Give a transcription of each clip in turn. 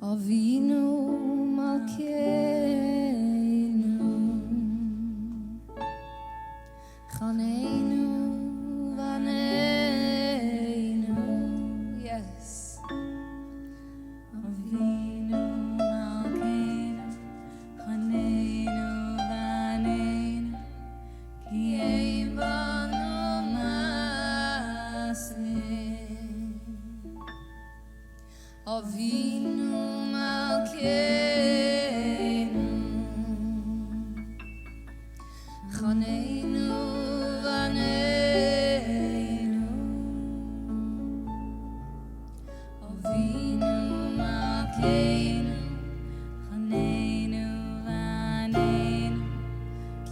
Avinu Malkeinu, Chaim Vaneinu, yes. Avinu Malkeinu, Chaim Vaneinu, Chaim Banu Maslim. Avinu Malkeinu, Chaneinu Vaneinu. Avinu Malkeinu, Chaneinu Vaneinu,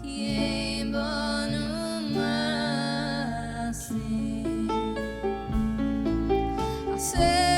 Chaim Banu Maslim. I say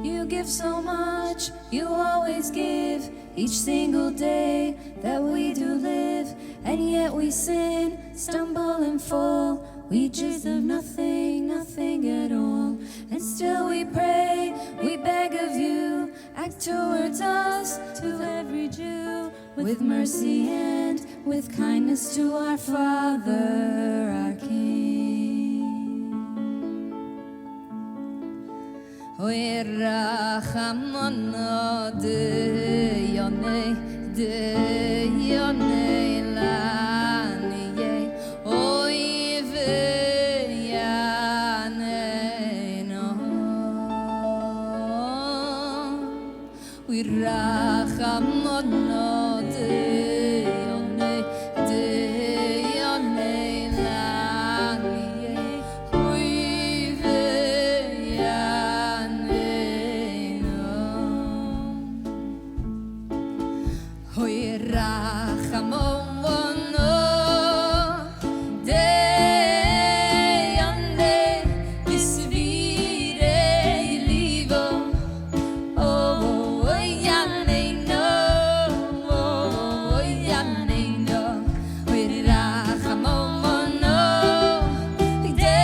You give so much, you always give, each single day that we do live, and yet we sin, stumble and fall. We deserve nothing, nothing at all, and still we pray, we beg of you, act towards us, to every Jew, with mercy and with kindness to our Father, our King. Oy Rachamunu de yonei laniye, oy v'yaneinu. Oy Rachamunu de yonei laniye, oy Hoy Rachamunu de yonei bisvirei livo, oh yaneinu, Hoy Rachamunu de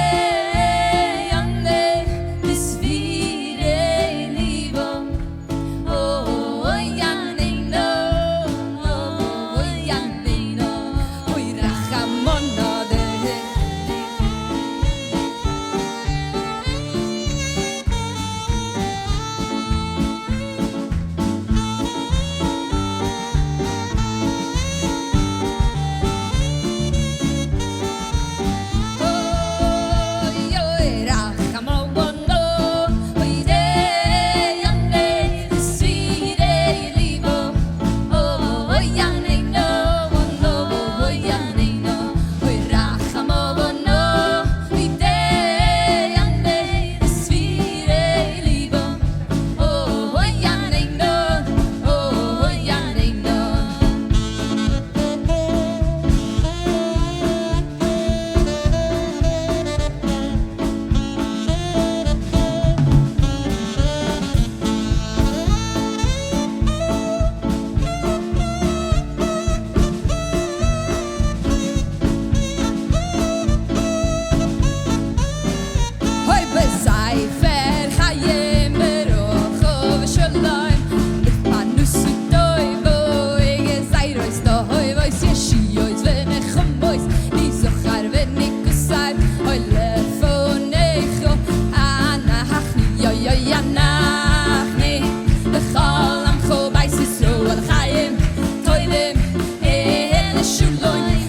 yonei bisvirei livo, oh yaneinu.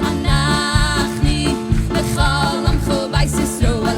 Anachni, b'chol amchu b'Yisrael.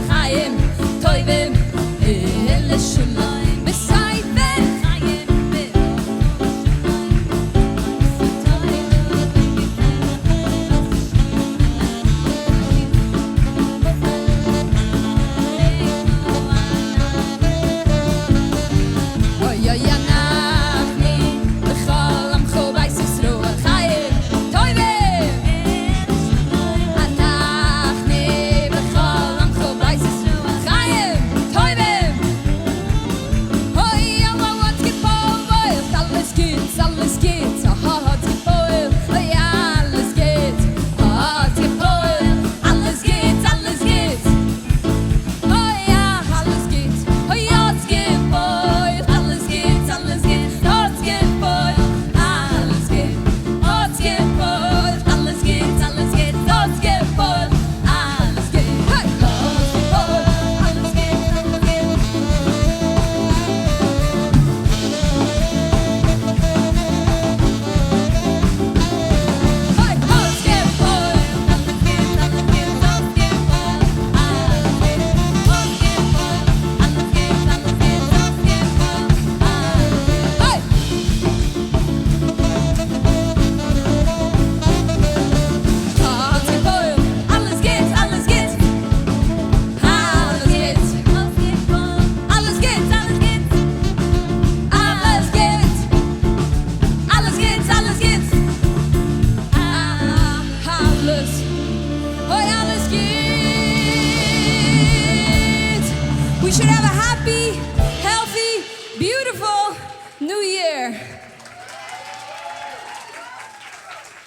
New Year.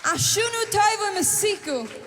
Ashunu Taiva Masiku.